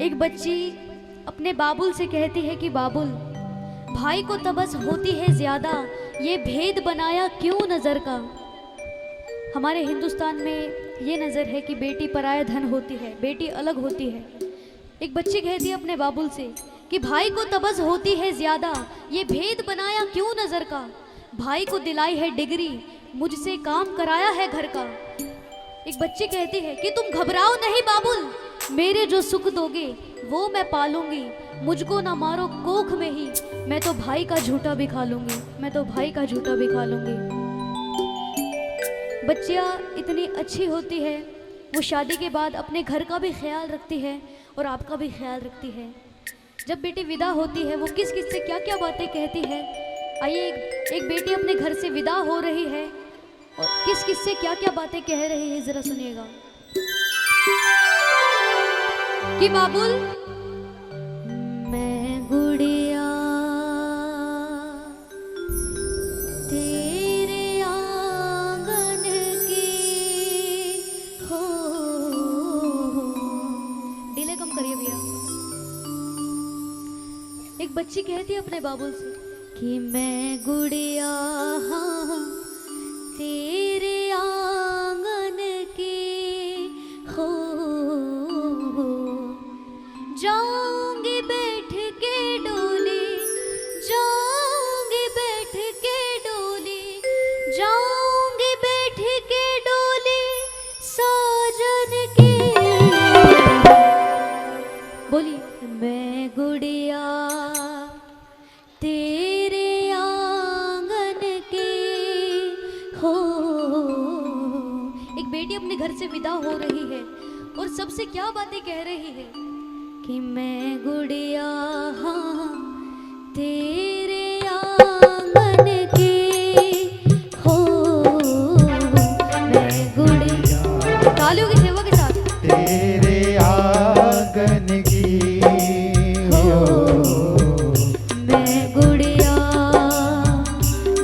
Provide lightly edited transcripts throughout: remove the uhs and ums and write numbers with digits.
एक बच्ची अपने बाबुल से कहती है कि बाबुल, भाई को तबस होती है ज्यादा, ये भेद बनाया क्यों नजर का। हमारे हिंदुस्तान में ये नज़र है कि बेटी पराया धन होती है, बेटी अलग होती है। एक बच्ची कहती है अपने बाबुल से कि भाई को तबस होती है ज्यादा, ये भेद बनाया क्यों नजर का। भाई को दिलाई है डिग्री, मुझसे काम कराया है घर का। एक बच्ची कहती है कि तुम घबराओ नहीं बाबुल, मेरे जो सुख दोगे वो मैं पालूंगी। मुझको ना मारो कोख में ही, मैं तो भाई का झूठा भी खा लूंगी, मैं तो भाई का झूठा भी खा लूंगी। बच्चियाँ इतनी अच्छी होती है, वो शादी के बाद अपने घर का भी ख्याल रखती है और आपका भी ख्याल रखती है। जब बेटी विदा होती है वो किस किस से क्या क्या बातें कहती है। आइए एक बेटी अपने घर से विदा हो रही है और किस किस से क्या क्या बातें कह रही है, जरा सुनिएगा। कि बाबुल, मैं गुड़िया तेरे आंगन की हो। डिले कम करिए भैया। एक बच्ची कहती है अपने बाबुल से कि मैं गुड़िया तेरे आंगन की हो, जाऊंगी बैठ के डोली, जाऊंगी बैठ के डोली, जाऊंगी बैठ के डोली साजन की। बोली मैं गुड़िया तेरे आंगन की हो। एक बेटी अपने घर से विदा हो रही है और सबसे क्या बातें कह रही है कि मैं गुड़िया तेरे आंगन की हो। मैं गुड़िया, तालियों की सेवा के साथ, तेरे आंगन की हो। मैं गुड़िया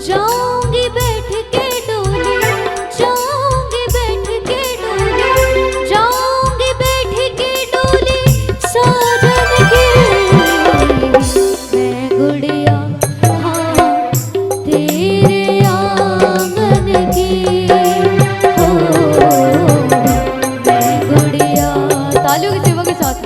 जाऊंगी बैठ के डोली, जाऊंगी बैठ के डोली, जाऊंगी बैठ के डोली साजन की। मैं गुड़िया तेरे आंगन की हो। मैं गुड़िया, तालियों की सेवा के साथ।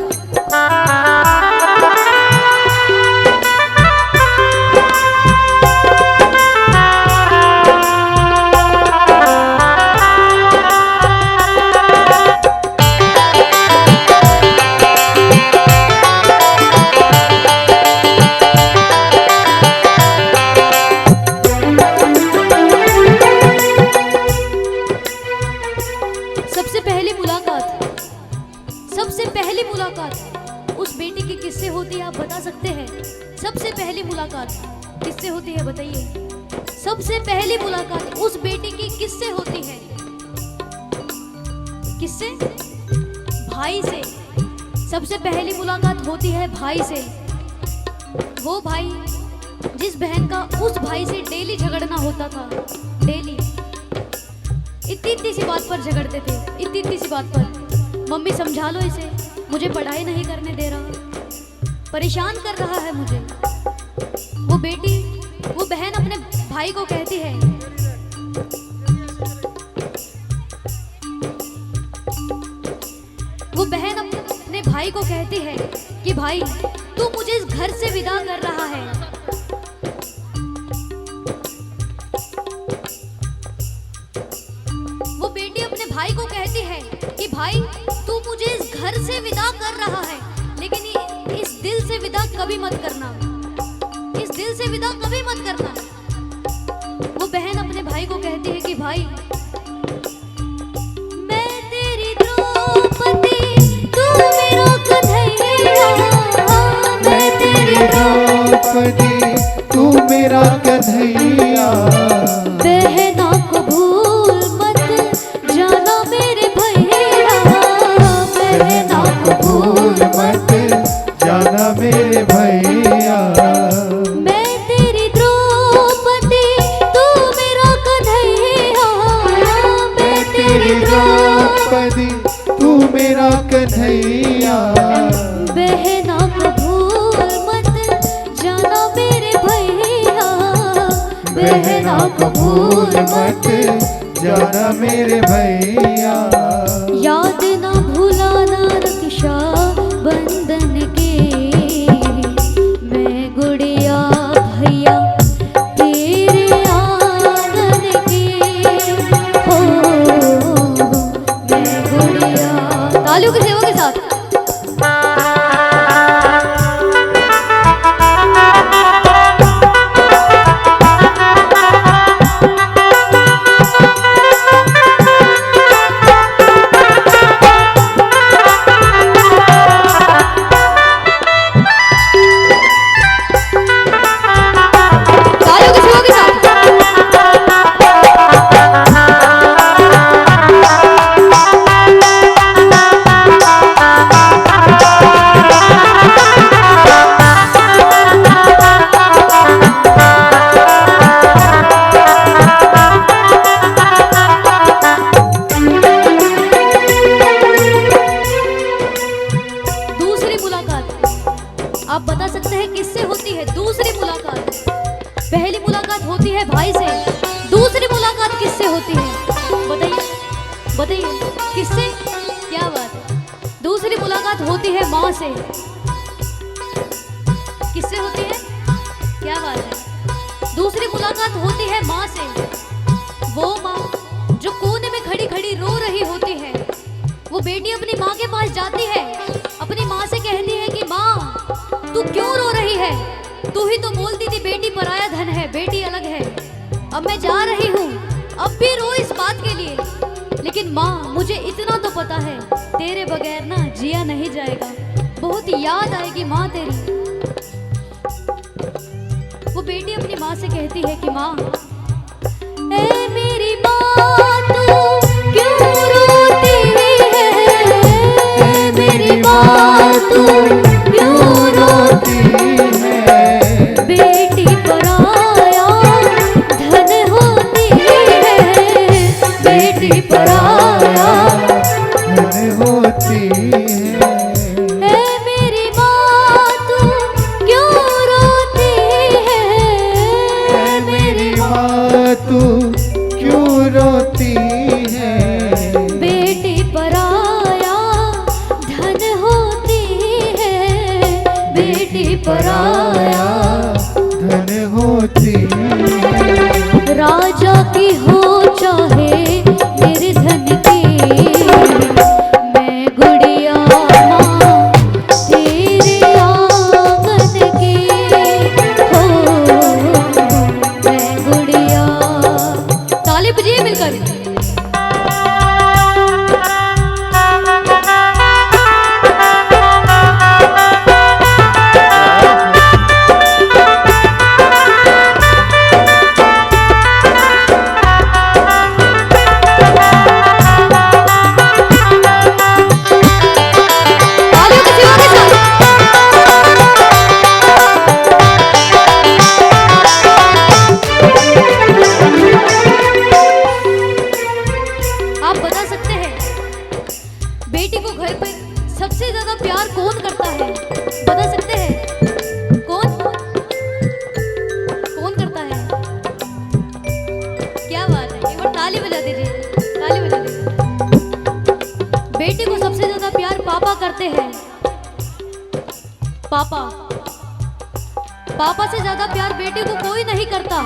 सबसे पहली मुलाकात उस बेटी की किससे होती है, आप बता सकते हैं? सबसे पहली मुलाकात किससे होती है बताइए? सबसे पहली मुलाकात उस बेटी की किससे होती है? किससे? भाई से। सबसे पहली मुलाकात होती है भाई से। वो भाई जिस बहन का उस भाई से डेली झगड़ना होता था, डेली इतनी सी बात पर झगड़ते थे, इतनी सी बात पर। मम्मी समझा लो इसे, मुझे पढ़ाई नहीं करने दे रहा, परेशान कर रहा है मुझे। वो बेटी, वो बहन अपने भाई को कहती है, वो बहन अपने भाई को कहती है कि भाई तू मुझे इस घर से विदा कर रहा है। वो बेटी अपने भाई को कहती है कि भाई तू मुझे इस घर से विदा कर रहा है, लेकिन इस दिल से विदा कभी मत करना, इस दिल से विदा कभी मत करना। वो बहन अपने भाई को कहती है कि भाई मैं तेरी द्रौपदी, तू मेरा कन्हैया। मैं तेरी द्रौपदी, तू मेरा कन्हैया। बहना को भूल मत जाना मेरे भैया, बहना को भूल मत जाना मेरे भैया। मैं तेरी द्रौपदी, तू मेरा कन्हैया। मैं तेरी द्रौपदी, तू मेरा कन्हैया। जाना मेरे भैया। याद ना भुलाना रक्षा बंधन के, मैं गुड़िया भैया तेरे आंगन के, हो मैं गुड़िया। तालियों की सेवा के साथ। आप बता सकते हैं किससे होती है दूसरी मुलाकात? पहली मुलाकात होती है भाई से, दूसरी मुलाकात किससे होती है? बताइए बताइए किससे? क्या बात है। दूसरी मुलाकात होती है माँ से। किससे होती है? क्या बात है। दूसरी मुलाकात होती है माँ से। वो माँ जो कोने में खड़ी खड़ी रो रही होती है, वो बेटी अपनी माँ के पास जाती है, अपनी माँ से कहती है कि माँ तू क्यों रो रही है? तू ही तो बोलती थी बेटी पराया धन है, बेटी अलग है। अब मैं जा रही हूँ, अब भी रो इस बात के लिए, लेकिन माँ मुझे इतना तो पता है तेरे बगैर ना जिया नहीं जाएगा, बहुत याद आएगी माँ तेरी। वो बेटी अपनी माँ से कहती है कि माँ ए मेरी माँ तू क्यों रोती है? ए मेरी माँ तू क्यों रोती है? बेटी पराया धन होती है, बेटी पराया धन होती है। ए मेरी माँ तू क्यों रोती है? ए मेरी माँ तू क्यों रोती है? बेटी पराया धन होती है, बेटी पराया धन होती है। राजा की हो चाहे निर्धन की, मैं गुड़िया माँ तेरे आंगन की, हो मैं गुड़िया। ताली बजिए मिलकर। आप बता सकते हैं बेटी को घर पर सबसे ज्यादा प्यार कौन करता है? बता सकते हैं कौन? कौन करता है? क्या बात है, एक बार ताली बजा दीजिए, ताली बजा दीजिए। बेटी को सबसे ज्यादा प्यार पापा करते हैं। पापा पापा से ज्यादा प्यार बेटी को कोई नहीं करता।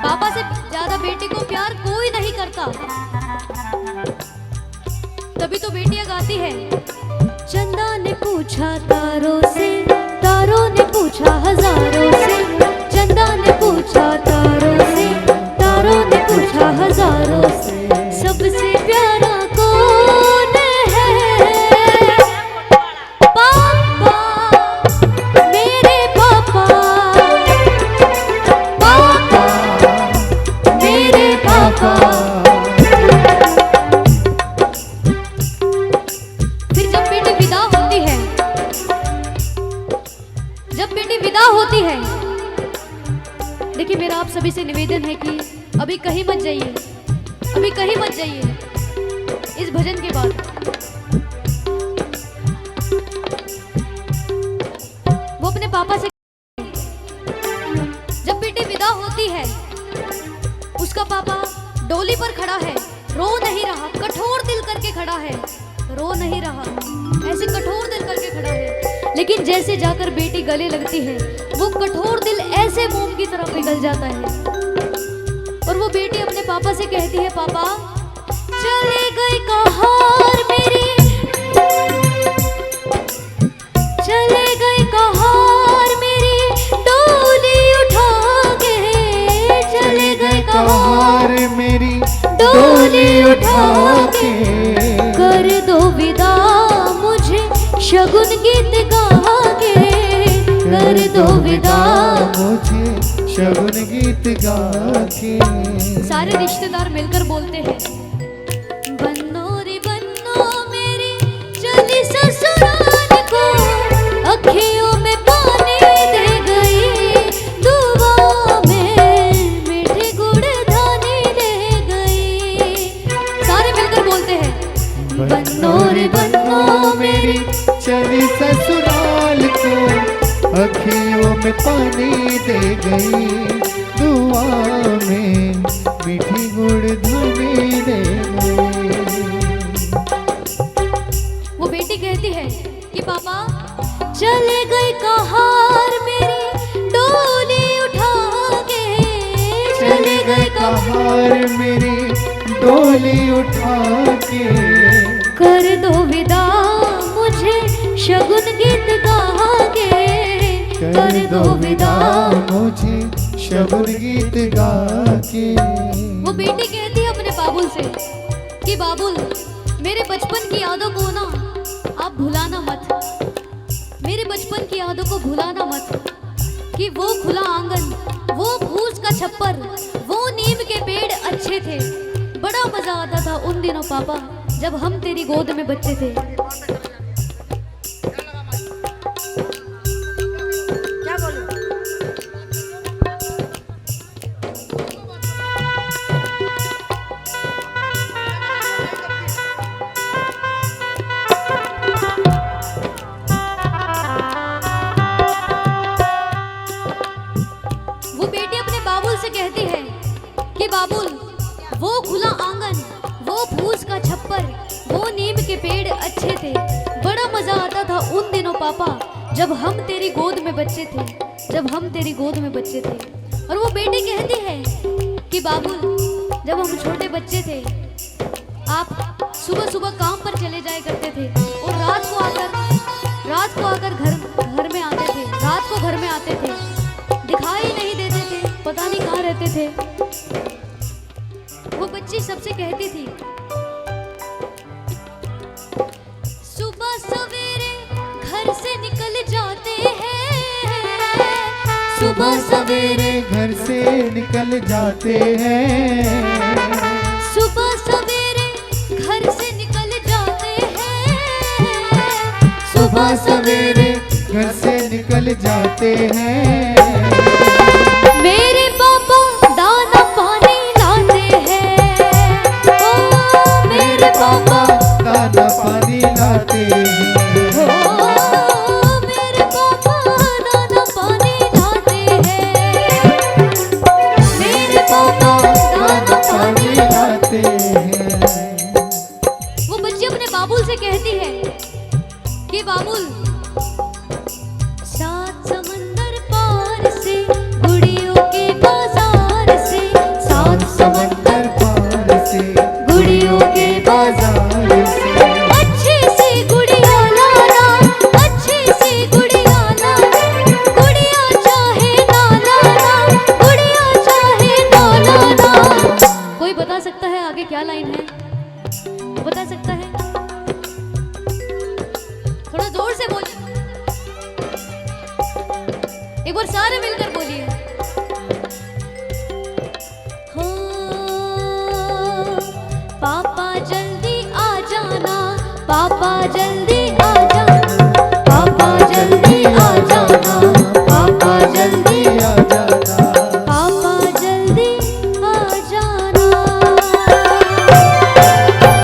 पापा से ज्यादा बेटी को प्यार कोई नहीं करता। तभी तो बेटियां गाती है, चंदा ने पूछा तारों से, तारों ने पूछा हजारों से, चंदा ने पूछा तारों से, तारों ने पूछा हजारों से, सबसे प्यारा कौन है? पापा मेरे पापा, पापा मेरे पापा। फिर जब बेटी विदा होती है, जब बेटी विदा होती है, देखिए मेरा आप सभी से निवेदन है कि अभी कहीं मत जाइए, अभी कहीं मत जाइए इस भजन के बाद। वो अपने पापा से, जब बेटी विदा होती करके खड़ा है, रो नहीं रहा, ऐसे कठोर दिल करके खड़ा है। लेकिन जैसे जाकर बेटी गले लगती है, वो कठोर दिल ऐसे मोम की तरह पिघल जाता है। और वो बेटी अपने पापा से कहती है, पापा चले गए कहार मेरी, चले गए कहार मेरी डोली उठा के, चले गए कहार मेरी डोली उठा के, कर दो विदा मुझे शगुन गीत गा के, कर दो विदा मुझे शगुन गीत गा के। सारे रिश्तेदार मिलकर बोलते हैं, बन्नो रे बन्नो मेरी चली ससुराल को, अखियों में पानी दे गई, दुआ में मीठे गुड़ धानी ले गई। सारे मिलकर बोलते हैं, बन्नो रे बन्नो मेरी चली ससुराल को, अखियों में पानी दे गई, दुआ में मीठी गुड़ धनी दे गई। वो बेटी कहती है कि पापा चले गए कहार मेरी डोली उठा के, चले गए कहार मेरी डोली उठा के, कर दो विदा मुझे शगुन गीत गा के, कर दो विदा मुझे शगुन गीत गा के। वो बेटी कहती है अपने बाबुल से कि बाबुल मेरे बचपन की यादों को ना आप भुलाना मत, मेरे बचपन की यादों को भुलाना मत, कि वो खुला आंगन, वो फूस का छप्पर, वो नीम के पेड़ अच्छे थे। बड़ा मजा आता था उन दिनों पापा जब हम तेरी गोद में बच्चे थे। क्या बोलूं? वो बेटी अपने बाबुल से कहती है कि बाबुल वो खुला आंगन, वो फूस का छप्पर, वो नीम के पेड़ अच्छे थे। बड़ा मजा आता था उन दिनों पापा जब हम तेरी गोद में बच्चे थे, जब हम तेरी गोद में बच्चे थे। और वो बेटी कहती है कि बाबुल जब हम छोटे बच्चे थे, आप सुबह सुबह काम पर चले जाया करते थे और रात को आकर घर में आते थे, रात को घर में आते थे, दिखाई नहीं देते थे, पता नहीं कहाँ रहते थे। वो बच्ची सबसे कहती थी, सुबह सवेरे घर से निकल जाते हैं, सुबह सवेरे घर से निकल जाते हैं, सुबह सवेरे घर से निकल जाते हैं, सुबह सवेरे घर से निकल जाते हैं। मेरे पापा दाना पानी लाते हैं, ओ मेरे पापा दाना पानी लाते हैं, ओ मेरे पापा दाना पानी लाते हैं, मेरे पापा दाना पानी लाते हैं। वो बच्ची अपने बाबुल से कहती है कि बाबुल सात समंदर पार से गुड़ियों के बाजार से, सात समंदर पार से गुड़ियों के बाजार से, अच्छी सी गुड़िया लाना, अच्छी सी गुड़िया लाना, गुड़िया चाहे ना लाना, गुड़िया चाहे ना लाना। कोई बता सकता है आगे क्या लाइन है? बता सकता है? थोड़ा जोर से बोलिए, एक बार सारे मिलकर बोलिए। हो पापा जल्दी आ जाना, पापा जल्दी